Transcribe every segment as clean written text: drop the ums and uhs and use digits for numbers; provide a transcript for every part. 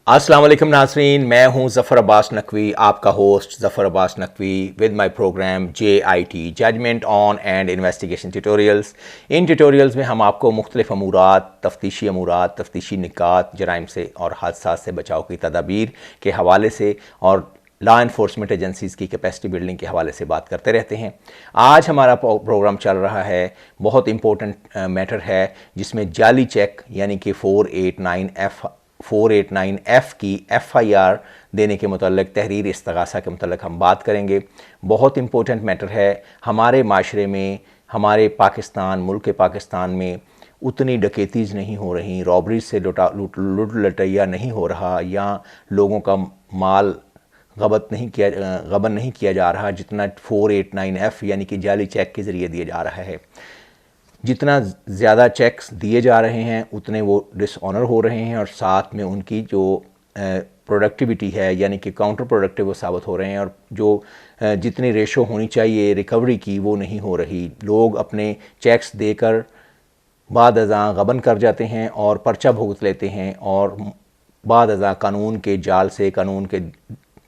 अस्सलाम वालेकुम नाज़रीन, मैं हूं ज़फ़र अब्बास नकवी, आपका host Zafar Abbas Naqvi with my program JIT judgment on and investigation tutorials. इन ट्यूटोरियल्स में हम आपको मुख्तलिफ अमूरात, तफ्तीशी निकात, जराइम से और हादसात से बचाव की तदाबीर के हवाले से और लॉ इन्फोर्समेंट एजेंसीज़ की कैपेसिटी बिल्डिंग के हवाले से बात करते रहते हैं। आज हमारा प्रोग्राम चल रहा है, बहुत इंपॉर्टेंट मैटर है, जिसमें जाली चेक यानी कि 489F की FIR देने के मुतल्लिक, तहरीर इस्तगासा के मुतल्लिक हम बात करेंगे। बहुत इंपॉर्टेंट मैटर है। हमारे माशरे में, हमारे मुल्क पाकिस्तान में उतनी डकैतीज़ नहीं हो रही, रॉबरीज से लूट लटैया नहीं हो रहा, या लोगों का माल गबन नहीं किया जा रहा जितना 489F यानी कि जाली चेक के ज़रिए दिया जा रहा है। जितना ज़्यादा चेक्स दिए जा रहे हैं उतने वो डिसऑनर हो रहे हैं, और साथ में उनकी जो प्रोडक्टिविटी है यानी कि काउंटर प्रोडक्टिव वो साबित हो रहे हैं, और जो जितनी रेशो होनी चाहिए रिकवरी की वो नहीं हो रही। लोग अपने चेक्स देकर बाद अज़ां गबन कर जाते हैं और पर्चा भुगत लेते हैं, और बाद अज़ां कानून के जाल से, कानून के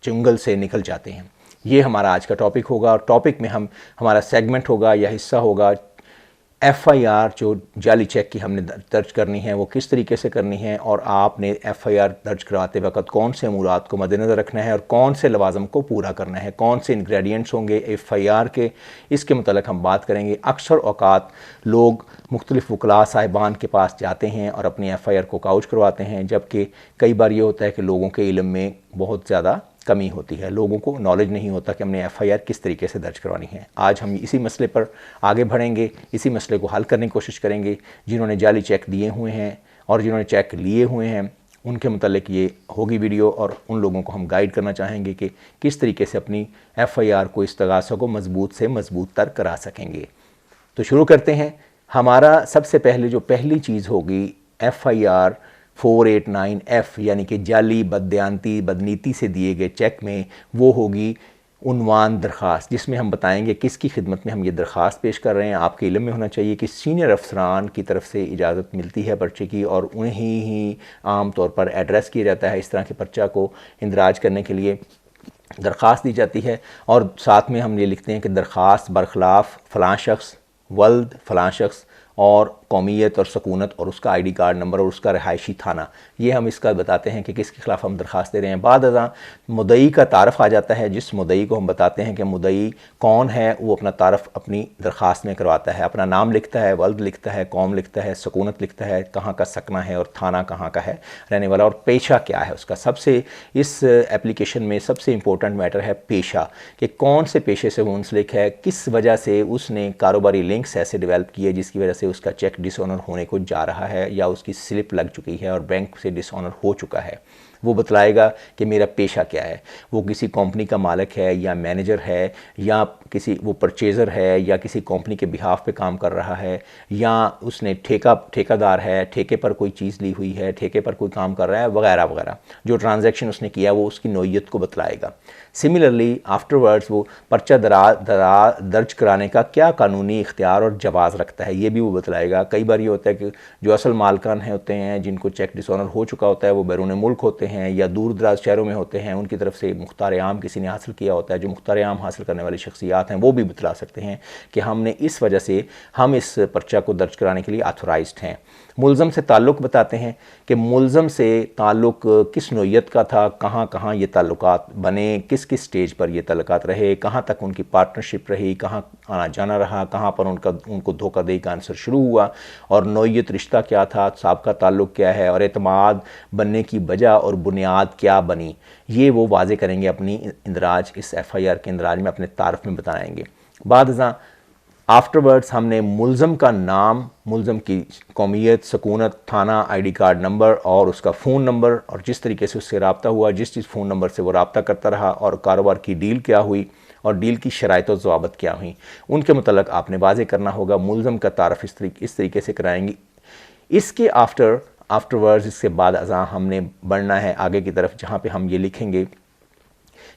चुंगल से निकल जाते हैं। ये हमारा आज का टॉपिक होगा, और टॉपिक में हमारा सेगमेंट होगा या हिस्सा होगा FIR जो जाली चेक की हमने दर्ज करनी है वो किस तरीके से करनी है, और आपने FIR दर्ज करवाते वक्त कौन से अमूरात को मद्देनज़र रखना है और कौन से लवाज़म को पूरा करना है, कौन से इंग्रेडिएंट्स होंगे FIR के, इसके मतलब हम बात करेंगे। अक्सर औक़ात लोग मुख्तलिफ़ वकला साहिबान के पास जाते हैं और अपनी FIR को काउच करवाते हैं, जबकि कई बार ये होता है कि लोगों के इल्म में बहुत ज़्यादा कमी होती है, लोगों को नॉलेज नहीं होता कि हमने FIR किस तरीके से दर्ज करवानी है। आज हम इसी मसले पर आगे बढ़ेंगे, इसी मसले को हल करने की कोशिश करेंगे। जिन्होंने जाली चेक दिए हुए हैं और जिन्होंने चेक लिए हुए हैं उनके मुतालिक ये होगी वीडियो, और उन लोगों को हम गाइड करना चाहेंगे कि किस तरीके से अपनी FIR को, इस्तगासा को मज़बूत से मज़बूत तर करा सकेंगे। तो शुरू करते हैं। हमारा सबसे पहले जो पहली चीज़ होगी FIR 489F यानी कि जाली, बदनीति से दिए गए चेक में, वो होगी उन्वान दरख्वास्त, जिसमें हम बताएंगे किसकी खिदमत में हम ये दरख्वास्त पेश कर रहे हैं। आपके इल्म में होना चाहिए कि सीनियर अफसरान की तरफ से इजाज़त मिलती है पर्चे की, और उन्हें ही आम तौर पर एड्रेस किया जाता है। इस तरह के पर्चा को इंदराज करने के लिए दरख्वास्त दी जाती है, और साथ में हम ये लिखते हैं कि दरख्वास्त बरखिलाफ़ फ़लाँ शख्स, वल्द फ़लाँ शख्स, और कौमियत और सकूनत, और उसका ID कार्ड नंबर और उसका रहायशी थाना, ये हम इसका बताते हैं कि किसके ख़िलाफ़ हम दरख्वास्त दे रहे हैं। बाद अज़ां मुद्दई का तारफ़ आ जाता है, जिस मुद्दई को हम बताते हैं कि मुद्दई कौन है, वो अपना तारफ़ अपनी दरख्वास्त में करवाता है, अपना नाम लिखता है, वल्द लिखता है, कौम लिखता है, सकूनत लिखता है, कहाँ का सकना है और थाना कहाँ का है रहने वाला, और पेशा क्या है उसका। सबसे इस एप्लीकेशन में सबसे इम्पोर्टेंट मैटर है पेशा, कि कौन से पेशे से वो मुंसलिक है, किस वजह से उसने कारोबारी लिंक्स ऐसे डेवलप किए जिसकी वजह से उसका चेक डिसऑनर होने को जा रहा है, या उसकी स्लिप लग चुकी है और बैंक से डिसऑनर हो चुका है। वो बतलाएगा कि मेरा पेशा क्या है। वो किसी कंपनी का मालिक है या मैनेजर है, या वो परचेज़र है, या किसी कंपनी के बिहाफ पे काम कर रहा है, या उसने ठेकादार है, ठेके पर कोई चीज़ ली हुई है, ठेके पर कोई काम कर रहा है, वगैरह वगैरह। जो ट्रांजैक्शन उसने किया वो उसकी नौइयत को बतलाएगा। सिमिलरली आफ्टरवर्ड्स वो पर्चा दर्ज कराने का क्या कानूनी इख्तियार और जवाज़ रखता है, ये भी वो बतलाएगा। कई बार ये होता है कि जो असल मालकान होते हैं, जिनको चेक डिसऑनर हो चुका होता है, वो बैरून मुल्क होते हैं या दूर दराज शहरों में होते हैं, उनकी तरफ से मुख्तार आम किसी ने हासिल किया होता है। जो मुख्तार आम हासिल करने वाली शख्सियात हैं वो भी बतला सकते हैं कि हमने इस वजह से हम इस पर्चा को दर्ज कराने के लिए ऑथोराइज्ड हैं। मुल्ज़म से ताल्लुक़ बताते हैं कि मुल्ज़म से ताल्लुक़ किस नौइयत का था, कहाँ कहाँ ये ताल्लुकात बने, किस किस स्टेज पर ये ताल्लुकात रहे, कहाँ तक उनकी पार्टनरशिप रही, कहाँ आना जाना रहा, कहाँ पर उनको धोखाधड़ी का आंसर शुरू हुआ, और नौइयत रिश्ता क्या था, साबका ताल्लुक़ क्या है, और एतमाद बनने की वजह और बुनियाद क्या बनी। ये वो वाज़े करेंगे अपनी इंदराज, इस FIR के इंदराज में अपने तारफ़ में बताएँगे। बाद अज़ां आफ्टरवर्ड्स हमने मुल्ज़म का नाम, मुल्ज़म की कौमियत, सकूनत, थाना, ID कार्ड नंबर और उसका फ़ोन नंबर, और जिस तरीके से उससे रब्ता हुआ, जिस फ़ोन नंबर से वो रब्ता करता रहा, और कारोबार की डील क्या हुई और डील की शराइत और ज़वाबत क्या हुई, उनके मुतल्लिक़ आपने वाज़े करना होगा। मुल्ज़म का तारफ़ इस तरीके से कराएंगी। इसके आफ्टरवर्ड्स इसके बाद अज़ां हमने बढ़ना है आगे की तरफ, जहाँ पे हम ये लिखेंगे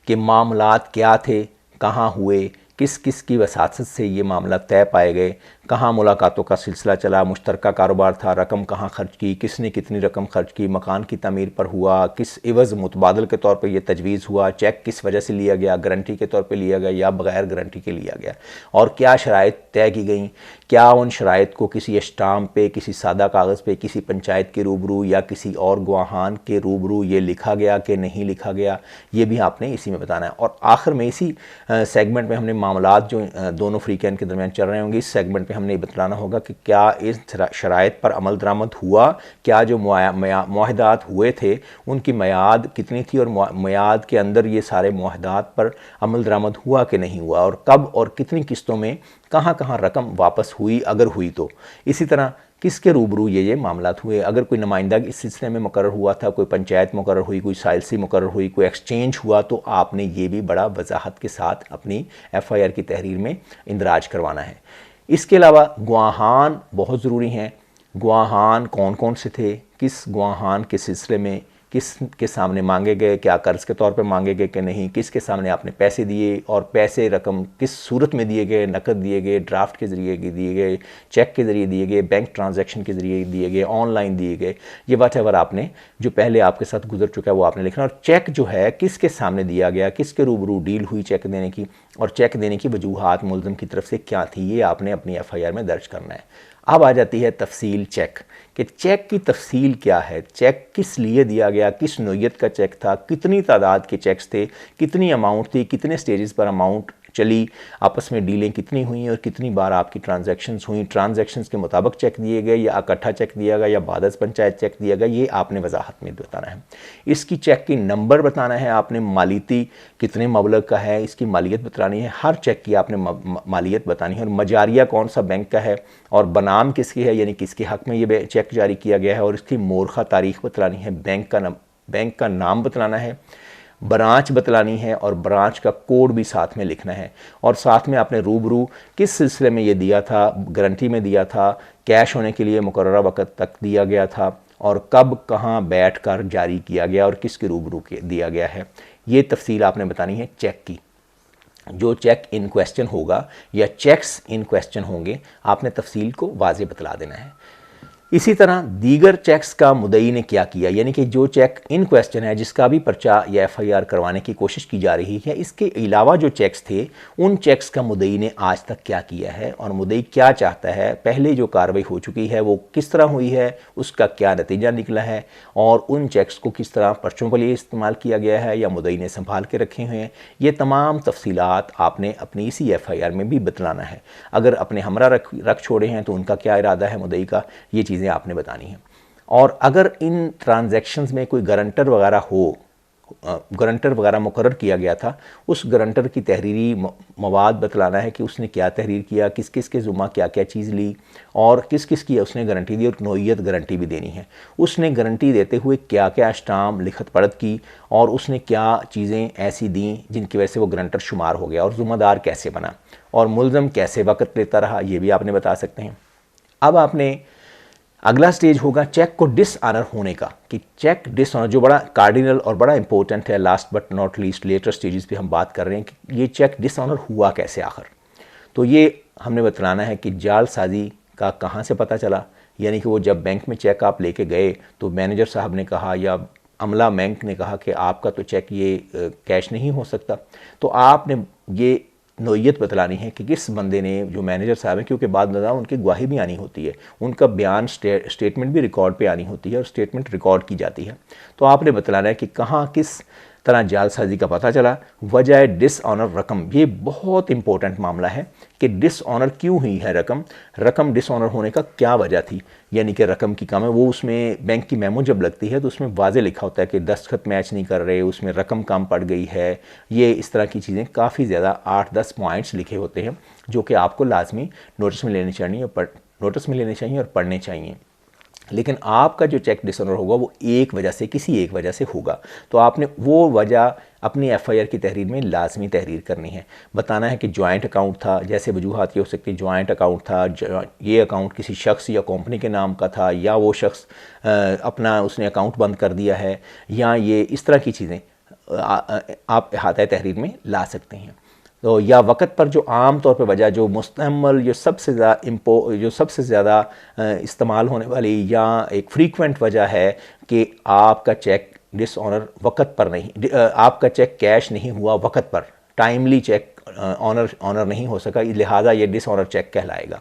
कि मामलात क्या थे, कहाँ हुए, किस किस की वसासत से ये मामला तय पाए गए, कहाँ मुलाकातों का सिलसिला चला, मुश्तरका कारोबार था, रकम कहाँ खर्च की, किसने कितनी रकम खर्च की, मकान की तमीर पर हुआ, किस एवज़ मुतबादल के तौर पर यह तजवीज़ हुआ, चेक किस वजह से लिया गया, गारंटी के तौर पर लिया गया या बग़ैर गारंटी के लिया गया, और क्या शराइत तय की गई, क्या उन शराइत को किसी स्टाम्प पे, किसी सादा कागज़ पे, किसी पंचायत के रूबरू या किसी और गवाहान के रूबरू ये लिखा गया कि नहीं लिखा गया, ये भी आपने इसी में बताना है। और आखिर में इसी सेगमेंट में हमने मामलात जो दोनों फ्रीकैन के दरमियान चल रहे होंगे, इस सेगमेंट में हमने बताना होगा कि क्या इस शराइत पर अमल दरामद हुआ, क्या जो मुआहदात हुए थे उनकी मियाद कितनी थी और मियाद के अंदर ये सारे मुआहदात पर अमल दरामद हुआ कि नहीं हुआ, और कब और कितनी किस्तों में कहाँ कहाँ रकम वापस हुई अगर हुई तो। इसी तरह किसके रूबरू ये मामलात हुए, अगर कोई नुमाइंदा इस सिलसिले में मुकर्रर हुआ था, कोई पंचायत मुकर्रर हुई, कोई साइलसी मुकर्रर हुई, कोई एक्सचेंज हुआ, तो आपने ये भी बड़ा वजाहत के साथ अपनी FIR की तहरीर में इंदराज करवाना है। इसके अलावा गवाहान बहुत ज़रूरी हैं। गवाहान कौन कौन से थे, किस गवाहान के सिलसिले में किस के सामने मांगे गए, क्या कर्ज़ के तौर पर मांगे गए कि नहीं, किसके सामने आपने पैसे दिए, और पैसे रकम किस सूरत में दिए गए, नकद दिए गए, ड्राफ्ट के ज़रिए दिए गए, चेक के ज़रिए दिए गए, बैंक ट्रांजैक्शन के ज़रिए दिए गए, ऑनलाइन दिए गए, ये व्हाटएवर आपने जो पहले आपके साथ गुजर चुका है वो आपने लिखना। और चेक जो है किसके सामने दिया गया, किसके रूबरू डील हुई चेक देने की, और चेक देने की वजूहात मुलज़िम की तरफ से क्या थी, ये आपने अपनी FIR में दर्ज करना है। अब आ जाती है तफसील चेक, कि चेक की तफसील क्या है, चेक किस लिए दिया गया, किस नोयत का चेक था, कितनी तादाद के चेक्स थे, कितनी अमाउंट थी, कितने स्टेजेस पर अमाउंट चली, आपस में डीलें कितनी हुई और कितनी बार आपकी ट्रांजैक्शंस हुई, ट्रांजैक्शंस के मुताबिक चेक दिए गए या इकट्ठा चेक दिया गया या बादस पंचायत चेक दिया गया, ये आपने वजाहत में बताना है। इसकी चेक की नंबर बताना है आपने, मालियती कितने मबलग का है, इसकी मालियत बतानी है, हर चेक की आपने मालियत बतानी है, और मजारिया कौन सा बैंक का है और बनाम किसकी है, यानी किसके हक़ में ये चेक जारी किया गया है, और इसकी मोरखा तारीख बतलानी है, बैंक का नाम बतलाना है, ब्रांच बतलानी है, और ब्रांच का कोड भी साथ में लिखना है, और साथ में आपने रूबरू किस सिलसिले में ये दिया था, गारंटी में दिया था, कैश होने के लिए मुकर्ररा वक़्त तक दिया गया था, और कब कहाँ बैठकर जारी किया गया और किसके रूबरू दिया गया है, ये तफसील आपने बतानी है चेक की। जो चेक इन क्वेश्चन होगा या चेक्स इन क्वेश्चन होंगे, आपने तफसील को वाज़े बतला देना है। इसी तरह दीगर चेक्स का मुद्दई ने क्या किया, यानी कि जो चेक इन क्वेश्चन है जिसका भी पर्चा या FIR करवाने की कोशिश की जा रही है, इसके अलावा जो चेक्स थे उन चेक्स का मुद्दई ने आज तक क्या किया है और मुद्दई क्या चाहता है, पहले जो कार्रवाई हो चुकी है वो किस तरह हुई है, उसका क्या नतीजा निकला है, और उन चेक्स को किस तरह पर्चों के लिए इस्तेमाल किया गया है या मुद्दई ने संभाल के रखे हुए हैं। ये तमाम तफसीलात आपने अपनी इसी FIR में भी बतलाना है। अगर अपने हमरा रख छोड़े हैं तो उनका क्या इरादा है मुद्दई का, ये चीज़ें आपने बतानी है। और अगर इन ट्रांजैक्शंस में कोई गारंटर वगैरह हो, गारंटर वगैरह मुकर्रर किया गया था, उस गारंटर की तहरीरी मवाद बतलाना है कि उसने क्या तहरीर किया, किस किस के ज़ुम्मा क्या क्या चीज़ ली और किस किस की उसने गारंटी दी, और नोयत गारंटी भी देनी है। उसने गारंटी देते हुए क्या क्या स्टाम्प लिखत पढ़त की और उसने क्या चीज़ें ऐसी दी जिनकी वजह से वो गारंटर शुमार हो गया, और ज़िम्मेदार कैसे बना, और मुल्ज़म कैसे वक़्त लेता रहा, ये भी आपने बता सकते हैं। अब आपने अगला स्टेज होगा चेक को डिसऑनर होने का, कि चेक डिसऑनर जो बड़ा कार्डिनल और बड़ा इंपॉर्टेंट है, last but not least later stages पे हम बात कर रहे हैं कि ये चेक डिसऑनर हुआ कैसे आखिर। तो ये हमने बतलाना है कि जालसाजी का कहाँ से पता चला, यानी कि वो जब बैंक में चेक आप लेके गए तो मैनेजर साहब ने कहा या अमला बैंक ने कहा कि आपका तो चेक ये कैश नहीं हो सकता, तो आपने ये नोयत बतलानी है कि किस बंदे ने, जो मैनेजर साहब हैं, क्योंकि बाद में उनकी गवाही भी आनी होती है, उनका बयान स्टेटमेंट भी रिकॉर्ड पे आनी होती है और स्टेटमेंट रिकॉर्ड की जाती है, तो आपने बतलाना है कि कहाँ किस तरह जालसाजी का पता चला, वजह डिसऑनर रकम। ये बहुत इंपॉर्टेंट मामला है कि डिसऑनर क्यों हुई है रकम डिसऑनर होने का क्या वजह थी, यानी कि रकम की कम है। वो उसमें बैंक की मेमो जब लगती है तो उसमें वाज़े लिखा होता है कि दस्तखत मैच नहीं कर रहे, उसमें रकम कम पड़ गई है, ये इस तरह की चीज़ें काफ़ी ज़्यादा 8-10 पॉइंट्स लिखे होते हैं जो कि आपको लाजमी नोटिस में लेने चाहिए और पढ़ने चाहिए। लेकिन आपका जो चेक डिसऑनर होगा वो किसी एक वजह से होगा, तो आपने वो वजह अपनी FIR की तहरीर में लाजमी तहरीर करनी है। बताना है कि जॉइंट अकाउंट था, जैसे वजूहात ये हो सकती है जॉइंट अकाउंट था, ये अकाउंट किसी शख्स या कंपनी के नाम का था, या वो शख्स अपना उसने अकाउंट बंद कर दिया है, या ये इस तरह की चीज़ें आप अहाता तहरीर में ला सकते हैं। तो या वक़्त पर जो आम तौर पे वजह जो मुस्तमल जो सबसे ज़्यादा इस्तेमाल होने वाली या एक फ्रीक्वेंट वजह है कि आपका चेक डिसऑनर वक़्त पर नहीं, आपका चेक कैश नहीं हुआ वक़्त पर, टाइमली चेक ऑनर नहीं हो सका, लिहाजा ये डिसऑनर चेक कहलाएगा।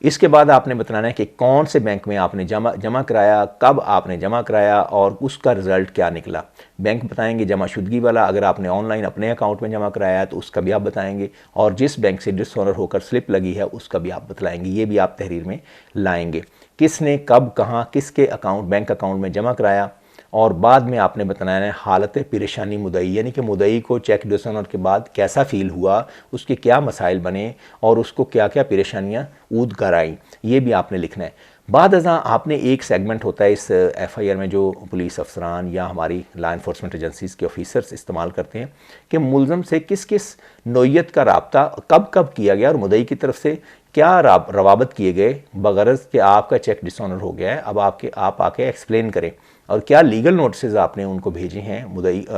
इसके बाद आपने बताना है कि कौन से बैंक में आपने जमा कराया, कब आपने जमा कराया और उसका रिज़ल्ट क्या निकला। बैंक बताएंगे जमाशुदगी वाला, अगर आपने ऑनलाइन अपने अकाउंट में जमा कराया है तो उसका भी आप बताएंगे, और जिस बैंक से डिसऑनर होकर स्लिप लगी है उसका भी आप बतलाएंगे। ये भी आप तहरीर में लाएंगे, किसने कब कहाँ किसके बैंक अकाउंट में जमा कराया। और बाद में आपने बताना है हालत परेशानी मुदई, यानी कि मुदई को चेक डिसऑनर के बाद कैसा फ़ील हुआ, उसके क्या मसाइल बने और उसको क्या क्या परेशानियाँ ऊद कर आईं, ये भी आपने लिखना है। बाद अज़ां आपने एक सेगमेंट होता है इस FIR में जो पुलिस अफसरान या हमारी लॉ इन्फोर्समेंट एजेंसीज़ के ऑफिसर्स इस्तेमाल करते हैं कि मुलज़म से किस किस नौइयत का रब्ता कब कब किया गया और मुदई की तरफ से क्या रवाबत किए गए बगरज़ कि आपका चेक डिसऑनर हो गया है, अब आप आके एक्सप्लेन करें, और क्या लीगल नोटिस आपने उनको भेजे हैं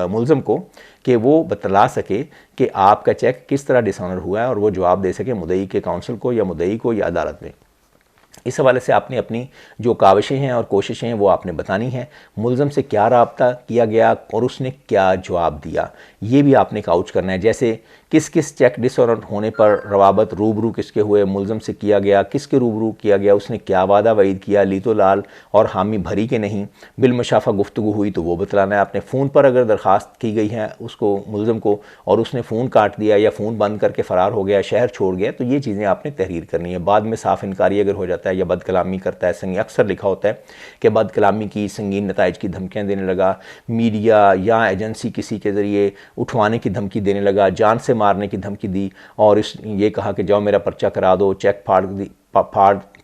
मुलज़म को कि वो बतला सके कि आपका चेक किस तरह डिसऑनर हुआ है और वो जवाब दे सके मुदई के काउंसिल को या मुदई को या अदालत में। इस हवाले से आपने अपनी जो काविशें हैं और कोशिशें हैं वो आपने बतानी हैं, मुलज़म से क्या रब्ता किया गया और उसने क्या जवाब दिया, ये भी आपने काउच करना है। जैसे किस किस चेक डिसऑनर होने पर रवाबत रूबरू किसके हुए, मुलज़म से किया गया, किसके रूबरू किया गया, उसने क्या वादा वईद किया, लीतो लाल और हामी भरी के नहीं, बिलमुशाफा गुफ्तगू हुई तो वो बतलाना है। आपने फ़ोन पर अगर दरख्वास्त की गई है उसको मुलज़म को और उसने फ़ोन काट दिया या फ़ोन बंद करके फ़रार हो गया, शहर छोड़ गया, तो ये चीज़ें आपने तहरीर करनी है। बाद में साफ इनकारी अगर हो जाता है या बदकलामी करता है, संगीन अक्सर लिखा होता है कि बदकलामी की संगीन नताइज की धमकियाँ देने लगा, मीडिया या एजेंसी किसी के ज़रिए उठवाने की धमकी देने लगा, जान से मारने की धमकी दी और ये कहा कि जाओ मेरा पर्चा करा दो, चेक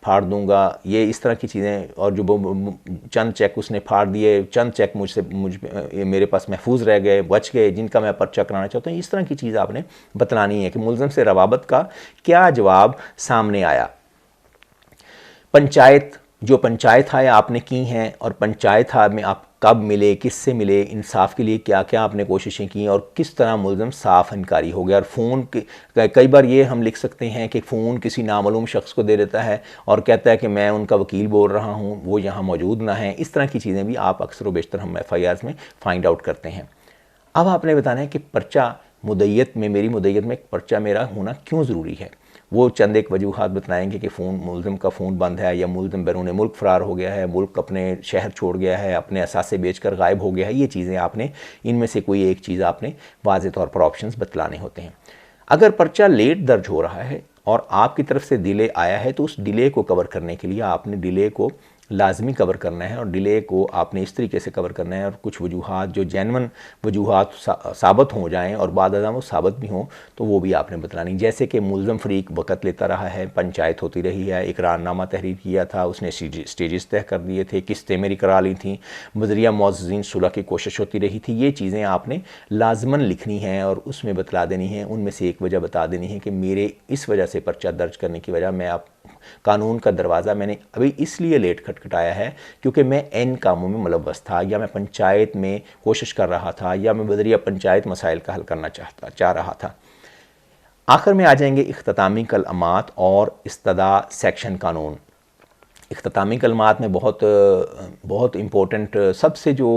फाड़ दूंगा, ये इस तरह की चीज़ें। और जो चंद चेक उसने फाड़ दिए, चंद चेक मेरे पास महफूज रह गए, बच गए, जिनका मैं पर्चा कराना चाहता हूँ। इस तरह की चीज़ आपने बतलानी है कि मुलज़म से रवाबत का क्या जवाब सामने आया। जो पंचायत हाय आपने की हैं और पंचायत हाय में आप कब मिले, किससे मिले, इंसाफ के लिए क्या क्या आपने कोशिशें की और किस तरह मुलज़म साफ इनकारी हो गया। और फ़ोन कई बार ये हम लिख सकते हैं कि फ़ोन किसी नामालूम शख्स को दे देता है और कहता है कि मैं उनका वकील बोल रहा हूँ, वो यहाँ मौजूद ना है। इस तरह की चीज़ें भी आप अक्सर व बेशतर हम FIRs में फ़ाइंड आउट करते हैं। अब आपने बताना है कि पर्चा मेरी मुद्दत में पर्चा मेरा होना क्यों ज़रूरी है। वो चंद एक वजूहात बताएंगे कि मुलज़म का फ़ोन बंद है या मुलज़म बैरून मुल्क फ़रार हो गया है, मुल्क अपने शहर छोड़ गया है, अपने असासे बेचकर गायब हो गया है। ये चीज़ें आपने इनमें से कोई एक चीज़ आपने वाज़े तौर पर ऑप्शंस बतलाने होते हैं। अगर पर्चा लेट दर्ज हो रहा है और आपकी तरफ से डिले आया है तो उस डिले को कवर करने के लिए आपने डिले को लाजमी कवर करना है और डिले को आपने इस तरीके से कवर करना है और कुछ वजूहात जो जेन्युइन वजूहात साबित हो जाएं और बाद वो साबित भी हों तो वो भी आपने बतलानी। जैसे कि मुलज़म फ़रीक वक़्त लेता रहा है, पंचायत होती रही है, इकरारनामा तहरीर किया था, उसने स्टेजेस तय कर दिए थे, किस्तें मेरी करा ली थी, बज़रिया मुअज़्ज़िज़ीन सुलह की कोशिश होती रही थी। ये चीज़ें आपने लाजमन लिखनी हैं और उसमें बतला देनी है। उनमें से एक वजह बता देनी है कि मेरे इस वजह से पर्चा दर्ज करने की वजह मैं कानून का दरवाज़ा मैंने अभी इसलिए लेट खटखटाया है क्योंकि मैं इन कामों में मुलव्वस था या मैं पंचायत में कोशिश कर रहा था या मैं बज़रिया पंचायत मसाइल का हल करना चाह रहा था। आखिर में आ जाएंगे इख्तितामी कलमात और इस्तदा सेक्शन कानून। इख्तितामी कलमात में बहुत इम्पोर्टेंट सबसे जो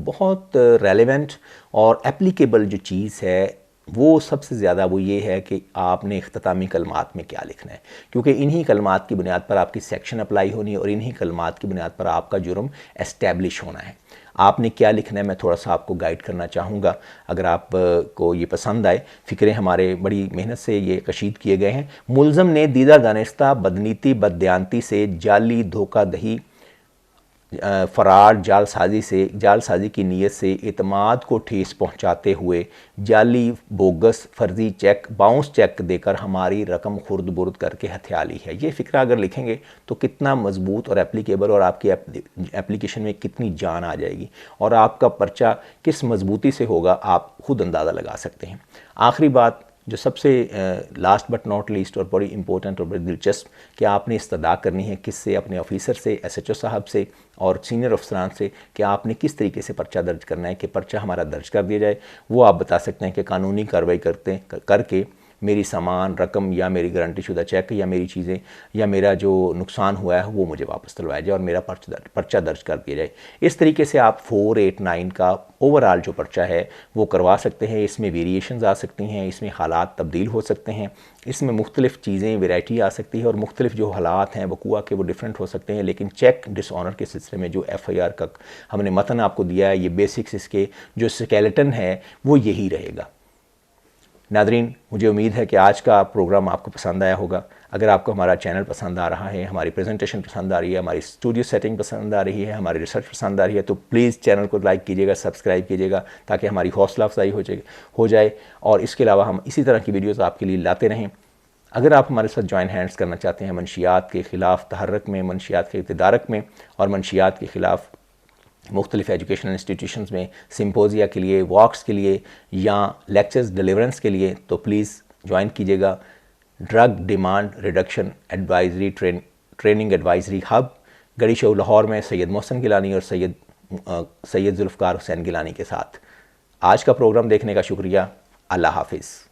बहुत रेलेवेंट और एप्लीकेबल जो चीज़ है वो सबसे ज़्यादा वो ये है कि आपने इख्तितामी कलमात में क्या लिखना है, क्योंकि इन्हीं कलमात की बुनियाद पर आपकी सेक्शन अप्लाई होनी है और इन्हीं कलमात की बुनियाद पर आपका जुर्म एस्टैब्लिश होना है। आपने क्या लिखना है मैं थोड़ा सा आपको गाइड करना चाहूँगा, अगर आप को ये पसंद आए। फ़िक्रे हमारे बड़ी मेहनत से ये कशीद किए गए हैं। मुलज़म ने दीदा दानिस्ता बदनीति बददयानती से जाली धोखादही फ़रार जालसाजी की नीयत से एतमाद को ठेस पहुंचाते हुए जाली बोगस फ़र्ज़ी चेक बाउंस चेक देकर हमारी रकम खुर्द बुर्द करके हथिया ली है। ये फ़िक्रा अगर लिखेंगे तो कितना मजबूत और एप्लीकेबल और आपकी एप्लीकेशन में कितनी जान आ जाएगी और आपका पर्चा किस मजबूती से होगा आप खुद अंदाज़ा लगा सकते हैं। आखिरी बात जो सबसे लास्ट बट नॉट लीस्ट और बड़ी इंपॉर्टेंट और बड़ी दिलचस्प कि आपने इस्तदा करनी है किससे, अपने ऑफिसर से, SHO साहब से और सीनियर अफसरान से कि आपने किस तरीके से पर्चा दर्ज करना है कि पर्चा हमारा दर्ज कर दिया जाए। वो आप बता सकते हैं कि कानूनी कार्रवाई करके मेरी सामान, रकम या मेरी गारंटी शुदा चेक या मेरी चीज़ें या मेरा जो नुकसान हुआ है वो मुझे वापस दिलवाया जाए और मेरा पर्चा दर्ज कर दिया जाए। इस तरीके से आप 489 का ओवरऑल जो पर्चा है वो करवा सकते हैं। इसमें वेरिएशंस आ सकती हैं, इसमें हालात तब्दील हो सकते हैं, इसमें मुख्तलिफ़ चीज़ें वैरायटी आ सकती है और मुख्तलिफ जो हालात हैं वकूआ के वो डिफरेंट हो सकते हैं। लेकिन चेक डिसऑनर के सिलसिले में जो FIR का हमने मतन आपको दिया है, ये बेसिक्स इसके जो स्केलेटन है वो यही रहेगा। नादरीन, मुझे उम्मीद है कि आज का प्रोग्राम आपको पसंद आया होगा। अगर आपको हमारा चैनल पसंद आ रहा है, हमारी प्रेजेंटेशन पसंद आ रही है, हमारी स्टूडियो सेटिंग पसंद आ रही है, हमारी रिसर्च पसंद आ रही है, तो प्लीज़ चैनल को लाइक कीजिएगा, सब्सक्राइब कीजिएगा ताकि हमारी हौसला अफजाई हो जाए। और इसके अलावा हम इसी तरह की वीडियोज़ आपके लिए लाते रहें। अगर आप हमारे साथ जॉइन हैंड्स करना चाहते हैं मनशियात के ख़िलाफ़ तहर्रक में, मनशियात के इक़्तिदारक में और मनशियात के ख़िलाफ़ मुख्तलिफ़ एजुकेशनल इंस्टीट्यूशंस में सिम्पोजिया के लिए, वॉक्स के लिए या लेक्चर्स डिलीवरेंस के लिए, तो प्लीज़ ज्वाइन कीजिएगा drug demand reduction advisory training advisory hub, गड़ी शो लाहौर में सैयद मोहसिन गिलानी और सैयद जुल्फ़कार हुसैन गिलानी के साथ। आज का प्रोग्राम देखने का शुक्रिया। अल्लाह हाफिज़।